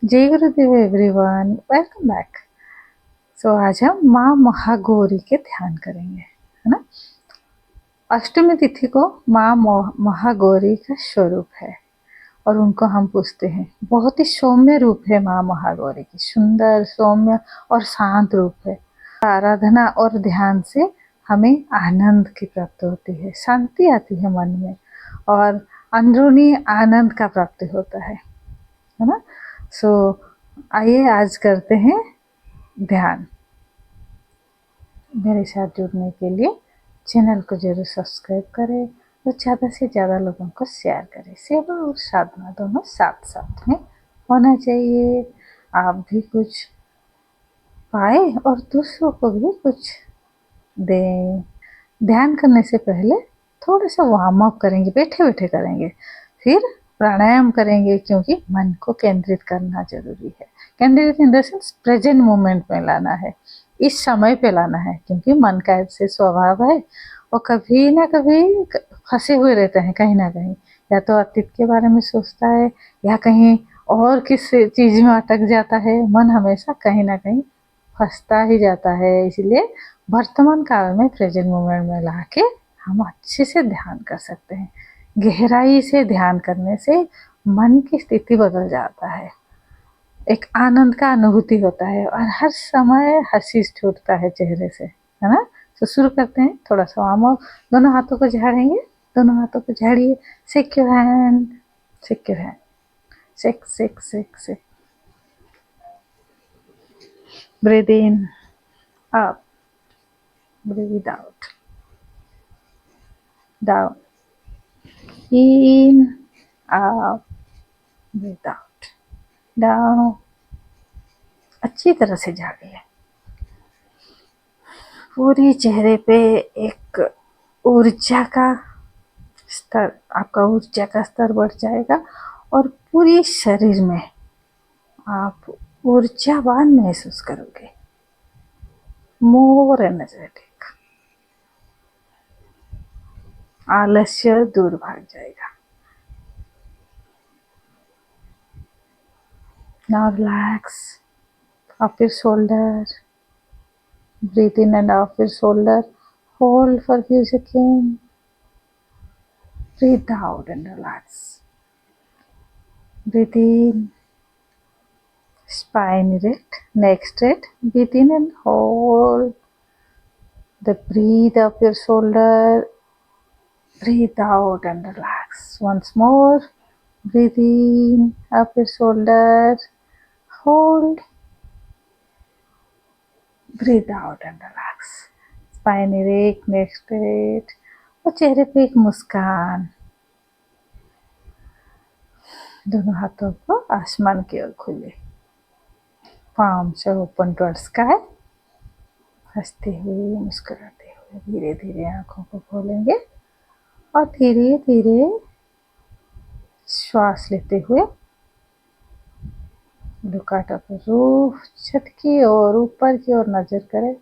जय गुरुदेव everyone, welcome back. सो आज हम माँ महागौरी के ध्यान करेंगे, है ना। अष्टमी तिथि को माँ महागौरी का स्वरूप है और उनको हम पूछते हैं। बहुत ही सौम्य रूप है माँ महागौरी की, सुंदर सौम्य और शांत रूप है। आराधना और ध्यान से हमें आनंद की प्राप्ति होती है, शांति आती है मन में और अंदरूनी आनंद का प्राप्ति होता है ना। सो आइए आज करते हैं ध्यान। मेरे साथ जुड़ने के लिए चैनल को जरूर सब्सक्राइब करें और ज़्यादा से ज़्यादा लोगों को शेयर करें। सेवा और साधना दोनों साथ साथ में होना चाहिए। आप भी कुछ पाए और दूसरों को भी कुछ दें। ध्यान करने से पहले थोड़ा सा वार्म अप करेंगे, बैठे बैठे करेंगे, फिर प्राणायाम करेंगे, क्योंकि मन को केंद्रित करना जरूरी है। केंद्रित in the sense present moment में लाना है, इस समय पे लाना है, क्योंकि मन का ऐसे स्वभाव है वो कभी ना कभी फंसे हुए रहते हैं कहीं ना कहीं। या तो अतीत के बारे में सोचता है या कहीं और किस चीज में अटक जाता है। मन हमेशा कहीं ना कहीं फंसता ही जाता है। इसलिए वर्तमान काल में प्रेजेंट मोमेंट में लाके हम अच्छे से ध्यान कर सकते हैं। गहराई से ध्यान करने से मन की स्थिति बदल जाता है, एक आनंद का अनुभूति होता है और हर समय हंसी छूटता है चेहरे से, है ना। तो शुरू करते हैं। थोड़ा सा वार्म अप, दोनों हाथों को झाड़ेंगे, दोनों हाथों को झाड़िए। Shake your hand, shake your hand, shake shake shake shake. Breathe in, up, breathe out, down, in, up, breathe out, down। अच्छी तरह से झाड़िए। पूरे चेहरे पे एक ऊर्जा का स्तर, आपका ऊर्जा का स्तर बढ़ जाएगा और पूरे शरीर में आप ऊर्जावान महसूस करोगे, मोर एनर्जेटिक। आलस्य दूर भाग जाएगा। Now relax up your shoulder. Breathe in and out your shoulder. Hold for a few seconds. Breathe out and relax. Breathe in. Spine erect, neck straight. Breathe in and hold. The breathe up your shoulder. Breathe out and relax. Once more. Breathe in up your shoulder. Hold. Breathe out and relax. Spine erect, neck straight. और चेहरे पे एक मुस्कान। दोनों हाथों को आसमान की ओर खोले, palms are open towards sky। हंसते हुए, मुस्कुराते हुए धीरे धीरे आंखों को खोलेंगे और धीरे धीरे श्वास लेते हुए look out of the roof, छत की ओर, ऊपर की ओर नजर करें।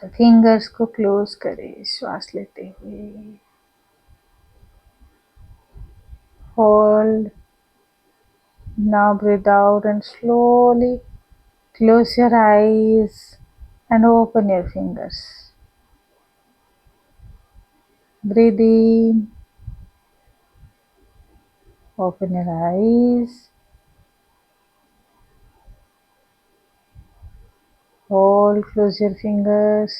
फिंगर्स को क्लोज करें श्वास लेते हुए। Hold. Now breathe out and slowly close your eyes and open your fingers. Breathe in, open your eyes, hold, close your fingers,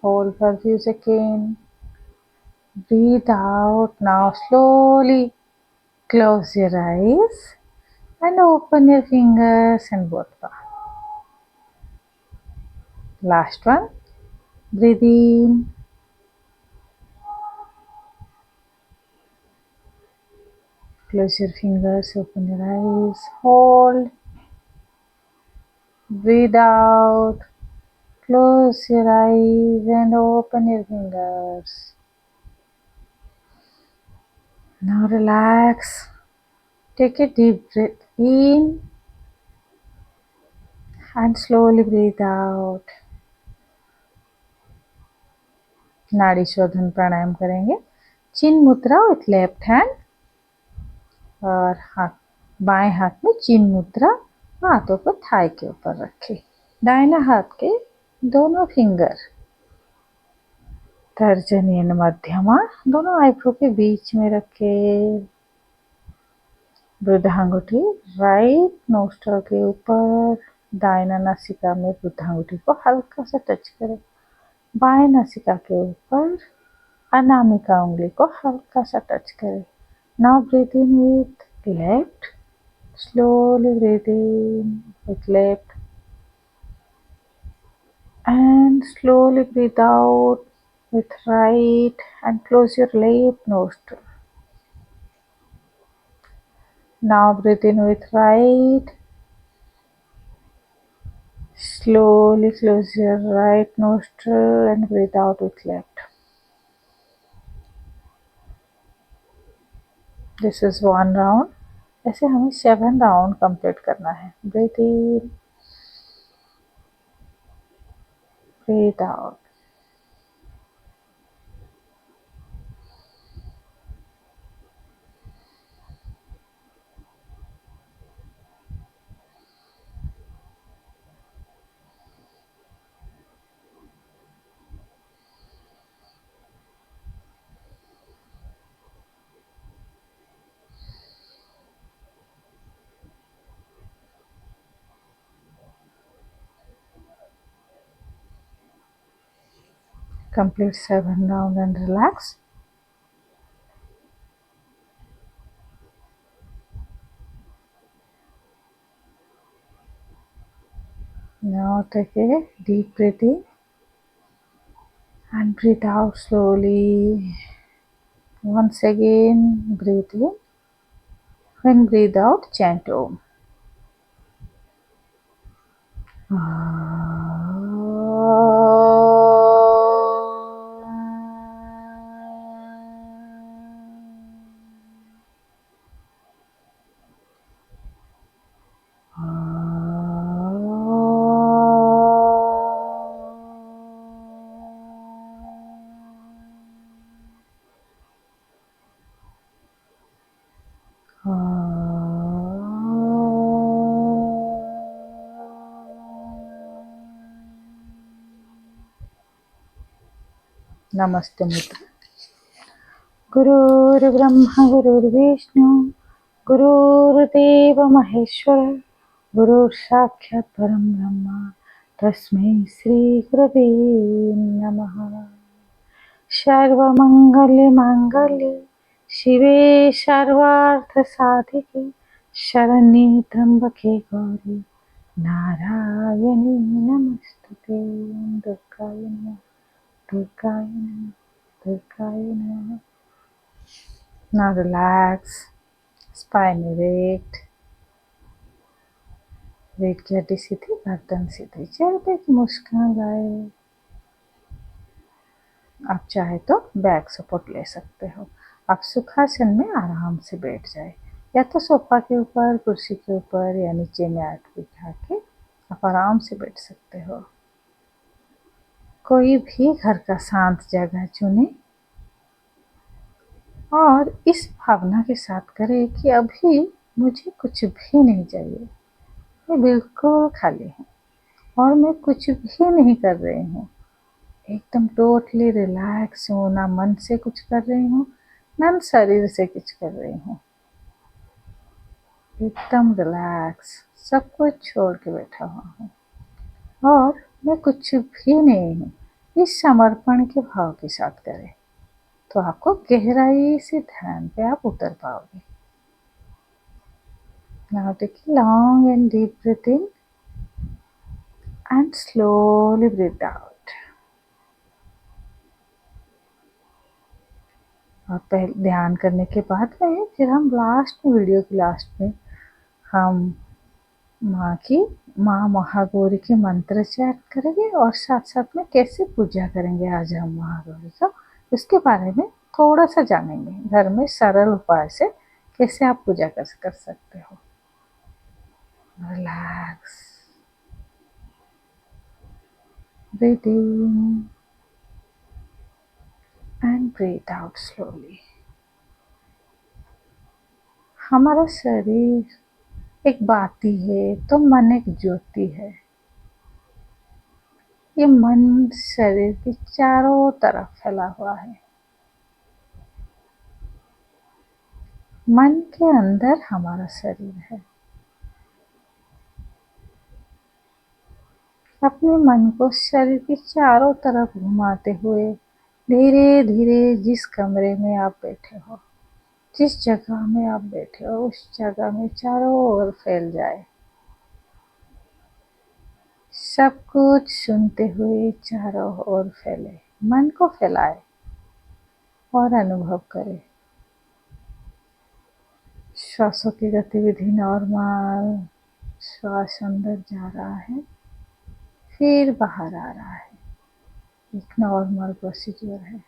hold for a few seconds. Breathe out. Now slowly close your eyes and open your fingers and both palms. Last one. Breathe in, close your fingers, open your eyes, hold, breathe out, close your eyes and open your fingers. Now relax. Take a deep breath in and slowly breathe out. नाड़ी शोधन प्राणायाम करेंगे। चिन मुद्रा with left hand और हाथ बाएं हाथ में चिन्ह मुद्रा, हाथों को थाई के ऊपर रखें। दाहिना हाथ के दोनों फिंगर तर्जनी एंड मध्यमा दोनों आईब्रो के बीच में रखें। वृद्धांगुठी राइट नोस्ट्रल के ऊपर, दाहिना नासिका में वृद्धांगुठी को हल्का सा टच करें। बाएं नासिका के ऊपर अनामिका उंगली को हल्का सा टच करें। Now breathe in with left, slowly breathe in with left and slowly breathe out with right and close your left nostril. Now breathe in with right, slowly close your right nostril and breathe out with left. This is one round. ऐसे हमें 7 round complete करना है. Breathe in, breathe out. Complete 7 round and relax. Now take a deep breath in and breathe out slowly. Once again, breathe in. When breathe out, chant Om. नमस्ते मित्र। गुरुर्ब्रह्मा गुरुर्विष्णु गुरुर्देव महेश्वर गुरुर्साक्षात् परं ब्रह्म तस्मै श्री गुरवे नमः। सर्वमंगल्य मांगल्ये शिवे सर्वार्थ साधिके शरण्ये त्र्यंबके गौरी नारायणी नमस्तुते। दुर्गाय नमः, दुर्गाय नमः, दुर्गाय नमः। Now relax, spine erect, रीढ़ की हड्डी सीधी, गर्दन सीधी, चेहरे पे एक मुस्कान लाए। आप चाहे तो बैक सपोर्ट ले सकते हो। आप सुखासन में आराम से बैठ जाए, या तो सोफा के ऊपर, कुर्सी के ऊपर या नीचे मैट बिछा के आप आराम से बैठ सकते हो। कोई भी घर का शांत जगह चुने और इस भावना के साथ करें कि अभी मुझे कुछ भी नहीं चाहिए, मैं बिल्कुल खाली हूँ और मैं कुछ भी नहीं कर रही हूँ। एकदम टोटली रिलैक्स हूँ, ना मन से कुछ कर रही हूँ ना शरीर से कुछ कर रही हूँ। एकदम रिलैक्स, सब कुछ छोड़ के बैठा हुआ हूँ और मैं कुछ भी नहीं हूँ। इस समर्पण के भाव के साथ करें तो आपको गहराई से ध्यान पे आप उतर पाओगे। Now take a long and deep breath in and slowly breathe out. और पहले ध्यान करने के बाद में फिर हम लास्ट में, वीडियो की लास्ट में हम माँ महागौरी के मंत्र चैट करेंगे और साथ साथ में कैसे पूजा करेंगे आज हम महागौरी का, उसके बारे में थोड़ा सा जानेंगे। घर में सरल उपाय से कैसे आप पूजा कर सकते हो। Relax, breathe in and breathe out slowly. हमारा शरीर एक बाती है तो मन एक ज्योति है। ये मन शरीर के चारों तरफ फैला हुआ है। मन के अंदर हमारा शरीर है। अपने मन को शरीर के चारों तरफ घुमाते हुए धीरे धीरे जिस कमरे में आप बैठे हो, जिस जगह में आप बैठे हो, उस जगह में चारों ओर फैल जाए। सब कुछ सुनते हुए चारों ओर फैले। मन को फैलाए और अनुभव करे। श्वासों की गतिविधि नॉर्मल। श्वास अंदर जा रहा है, फिर बाहर आ रहा है। एक नॉर्मल प्रोसीजर है।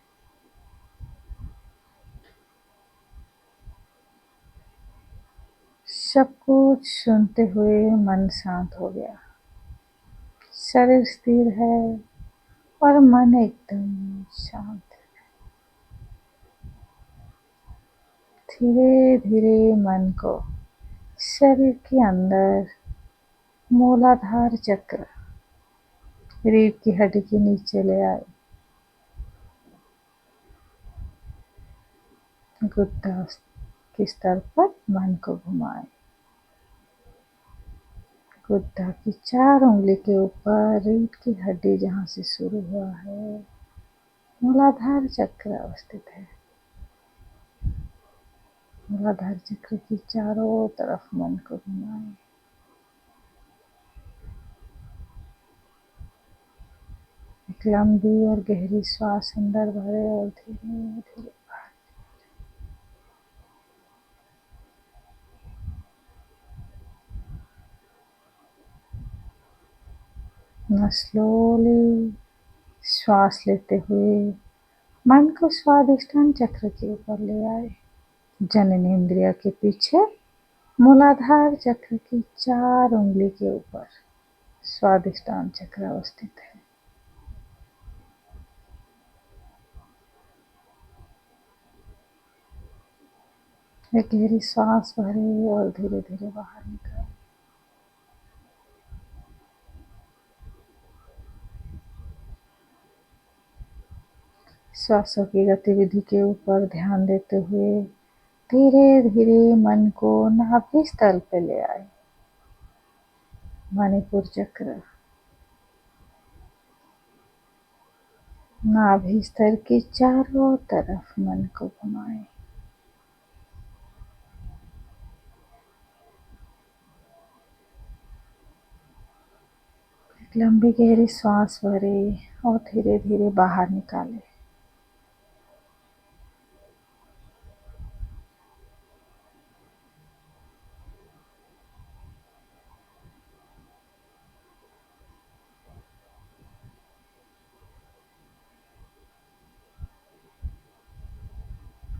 सब कुछ सुनते हुए मन शांत हो गया। शरीर स्थिर है और मन एकदम शांत है। धीरे धीरे मन को शरीर के अंदर मूलाधार चक्र, रीढ़ की हड्डी के नीचे ले आए। गुद्दा के स्तर पर मन को घुमाए। गुद्दा की 4 उंगली के ऊपर रीढ़ की हड्डी जहाँ से शुरू हुआ है, मूलाधार चक्र अवस्थित है। मूलाधार चक्र की चारों तरफ मन को घुमाए। एक लंबी और गहरी श्वास अंदर भरे और धीरे धीरे बाहर। न स्लोली श्वास लेते हुए मन को स्वादिष्टान चक्र के ऊपर ले आए। जननेंद्रिय के पीछे मूलाधार चक्र की 4 उंगली के ऊपर स्वादिष्टान चक्र अवस्थित है। एक गहरी सांस भरे और धीरे धीरे बाहर निकाले। श्वासों की गतिविधि के ऊपर ध्यान देते हुए धीरे धीरे मन को नाभि स्थल पे ले आए। मणिपुर चक्र, नाभि स्थल के चारों तरफ मन को घुमाए। एक लंबी गहरी सांस भरे और धीरे धीरे बाहर निकाले।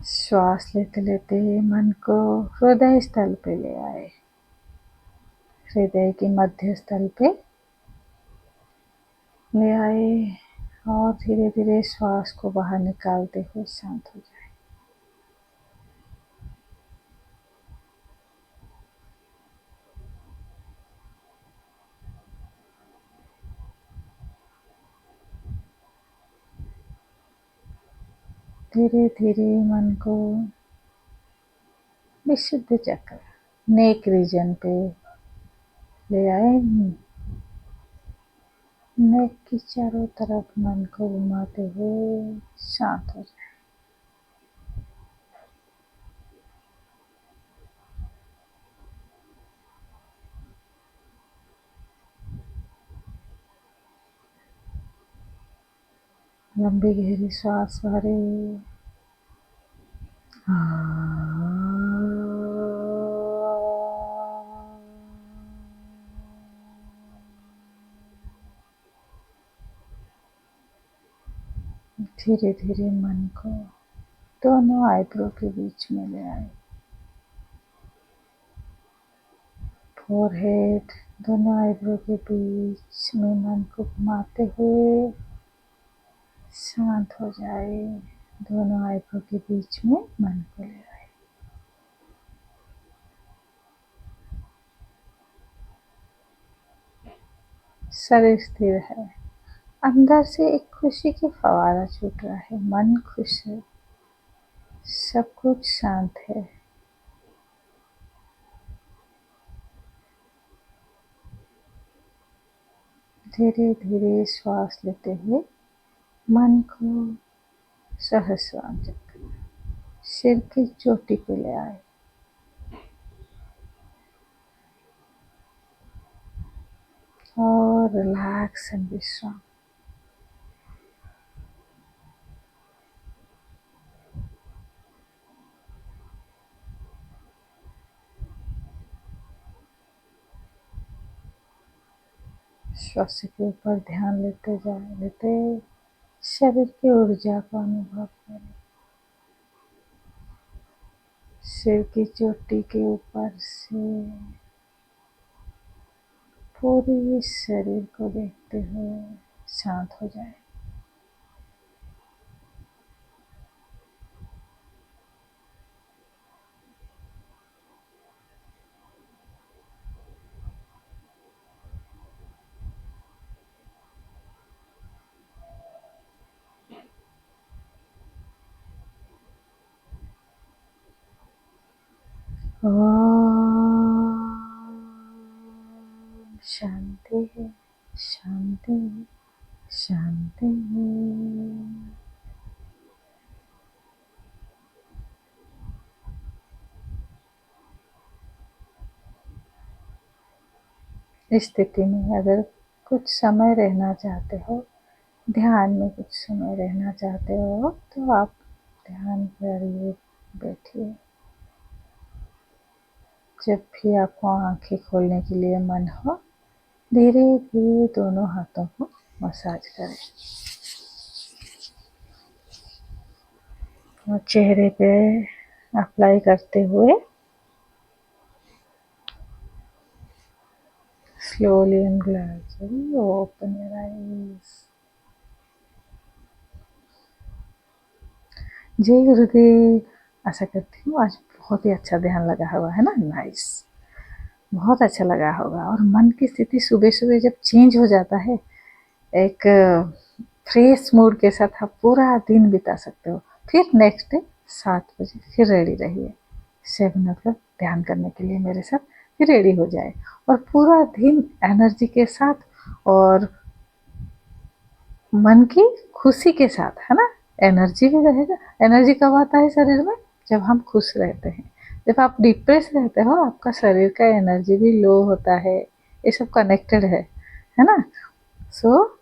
श्वास लेते लेते मन को हृदय स्थल पे ले आए। हृदय के मध्य स्थल पे ले आए और धीरे धीरे श्वास को बाहर निकालते हुए शांत हो जाए। धीरे धीरे मन को विशुद्ध चक्र, नेक रीजन पे ले आए। नेक की चारों तरफ मन को घुमाते हुए शांत हो जाए। लंबी गहरी सांस भरे। धीरे धीरे मन को दोनों आईब्रो के बीच में ले आए। फोरहेड, दोनों आईब्रो के बीच में मन को घुमाते हुए शांत हो जाए। दोनों आईब्रो के बीच में मन को ले आए। शरीर स्थिर है, अंदर से एक खुशी की फवारा छूट रहा है, मन खुश है, सब कुछ शांत है। धीरे धीरे श्वास लेते हुए मन को सहस्रांजक सिर की चोटी पे ले आए और रिलैक्स एंड विश्राम। श्वास के ऊपर ध्यान लेते जाए, लेते शरीर की ऊर्जा को अनुभव करें। सिर की चोटी के ऊपर से पूरे शरीर को देखते हुए शांत हो जाए। शांति है, शांति है, शांति है। इस स्थिति में अगर कुछ समय रहना चाहते हो, ध्यान में कुछ समय रहना चाहते हो, तो आप ध्यान करिए, बैठिए। जब भी आपको आंखें खोलने के लिए मन हो, धीरे धीरे दोनों हाथों को मसाज करें और चेहरे पे अप्लाई करते हुए slowly and gradually open your eyes। जय गुरुदेव। आशा करती हूँ आज बहुत ही अच्छा ध्यान लगा हुआ है ना। नाइस, बहुत अच्छा लगा होगा। और मन की स्थिति सुबह सुबह जब चेंज हो जाता है, एक फ्रेश मूड के साथ आप पूरा दिन बिता सकते हो। फिर नेक्स्ट डे 7 बजे फिर रेडी रहिए 7 o'clock ध्यान करने के लिए मेरे साथ, फिर रेडी हो जाए और पूरा दिन एनर्जी के साथ और मन की खुशी के साथ, है ना। एनर्जी भी रहेगा। एनर्जी कब आता है शरीर में? जब हम खुश रहते हैं। जब आप डिप्रेस रहते हो, आपका शरीर का एनर्जी भी लो होता है। ये सब कनेक्टेड है ना। सो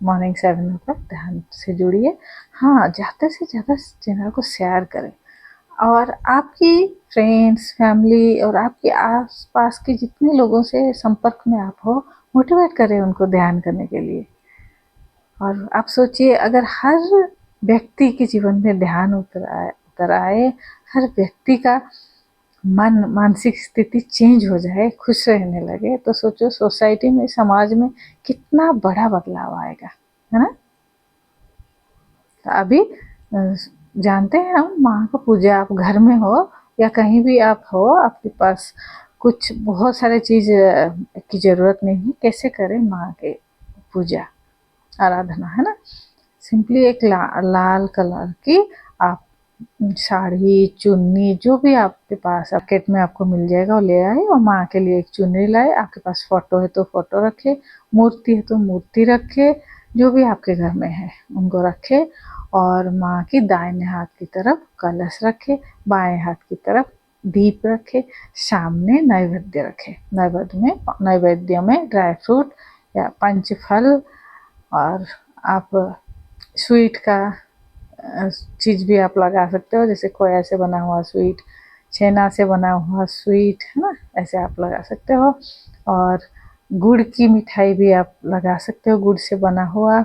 मॉर्निंग 7 o'clock ध्यान से जुड़िए। हाँ, ज़्यादा से ज़्यादा चैनल को शेयर करें और आपकी फ्रेंड्स, फैमिली और आपके आस-पास के जितने लोगों से संपर्क में आप हो, मोटिवेट करें उनको ध्यान करने के लिए। और आप सोचिए, अगर हर व्यक्ति के जीवन में ध्यान उतर आए, हर व्यक्ति का मन, मानसिक स्थिति चेंज हो जाए, खुश रहने लगे, तो सोचो सोसाइटी में, समाज में कितना बड़ा बदलाव आएगा, है ना। तो अभी जानते हैं हम, माँ का पूजा, आप घर में हो या कहीं भी आप हो, आपके पास कुछ बहुत सारे चीज़ की ज़रूरत नहीं है। कैसे करें माँ के पूजा आराधना, है ना। सिंपली एक लाल कलर की आप साड़ी, चुन्नी, जो भी आपके पास मार्केट में आपको मिल जाएगा वो ले आए और माँ के लिए एक चुन्नी लाए। आपके पास फोटो है तो फोटो रखे, मूर्ति है तो मूर्ति रखे, जो भी आपके घर में है उनको रखे और माँ की दाहिने हाथ की तरफ कलश रखे, बाएं हाथ की तरफ दीप रखे, सामने नैवेद्य रखे। नैवेद्य में ड्राई फ्रूट या पंचफल और आप स्वीट का चीज़ भी आप लगा सकते हो, जैसे खोया से बना हुआ स्वीट, छेना से बना हुआ स्वीट, है ना, ऐसे आप लगा सकते हो। और गुड़ की मिठाई भी आप लगा सकते हो, गुड़ से बना हुआ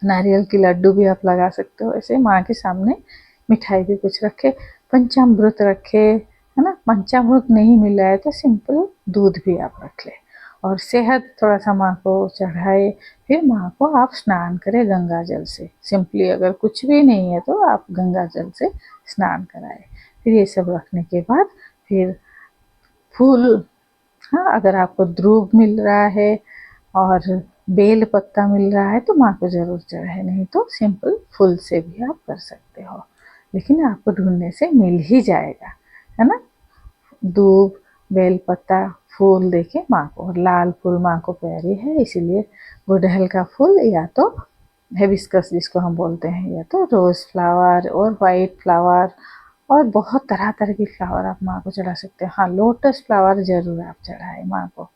नारियल की लड्डू भी आप लगा सकते हो। ऐसे माँ के सामने मिठाई भी कुछ रखे, पंचामृत रखे, है ना। पंचामृत नहीं मिल रहा है तो सिंपल दूध भी आप रख ले और शहद थोड़ा सा माँ को चढ़ाए। फिर माँ को आप स्नान करें गंगा जल से। सिंपली अगर कुछ भी नहीं है तो आप गंगा जल से स्नान कराए। फिर ये सब रखने के बाद फिर फूल, हाँ, अगर आपको ध्रूव मिल रहा है और बेल पत्ता मिल रहा है तो माँ को ज़रूर चढ़ाए, नहीं तो सिंपल फूल से भी आप कर सकते हो, लेकिन आपको ढूंढने से मिल ही जाएगा, है ना। दूब, बेल पत्ता, फूल देके माँ को, और लाल फूल माँ को प्यारी है इसीलिए गुड़हल का फूल या तो हिबिस्कस जिसको हम बोलते हैं, या तो रोज़ फ्लावर और वाइट फ्लावर, और बहुत तरह तरह की फ्लावर आप माँ को चढ़ा सकते हो। हाँ, लोटस फ्लावर ज़रूर आप चढ़ाए माँ को,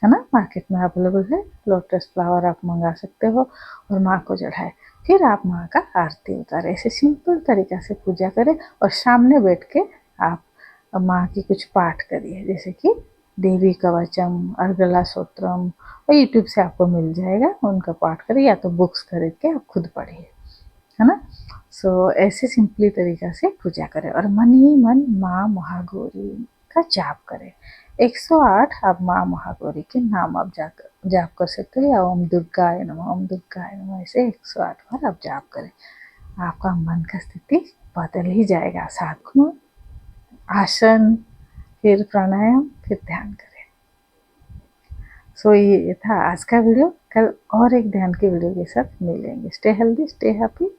है ना, मार्केट में अवेलेबल है लोटस फ्लावर, आप मंगा सकते हो और माँ को चढ़ाए। फिर आप माँ का आरती उतारे, ऐसे सिंपल तरीक़ा से पूजा करें और सामने बैठ के आप माँ की कुछ पाठ करिए, जैसे कि देवी कवचम, अर्गला स्तोत्रम, और यूट्यूब से आपको मिल जाएगा, उनका पाठ करिए या तो बुक्स खरीद के आप खुद पढ़िए, है ना। ऐसे सिंपली तरीक़ा से पूजा करें और मन ही मन माँ महागौरी का जाप करें। 108 आप माँ महागौरी के नाम आप जाप कर सकते हो, या ओम दुर्गाय नमः, ओम दुर्गाय नमः, ऐसे 108 बार आप जाप करें। आपका मन का स्थिति बदल ही जाएगा। साथ में आसन, फिर प्राणायाम, फिर ध्यान करें। ये था आज का वीडियो। कल और एक ध्यान के वीडियो के साथ मिलेंगे। Stay healthy, stay happy.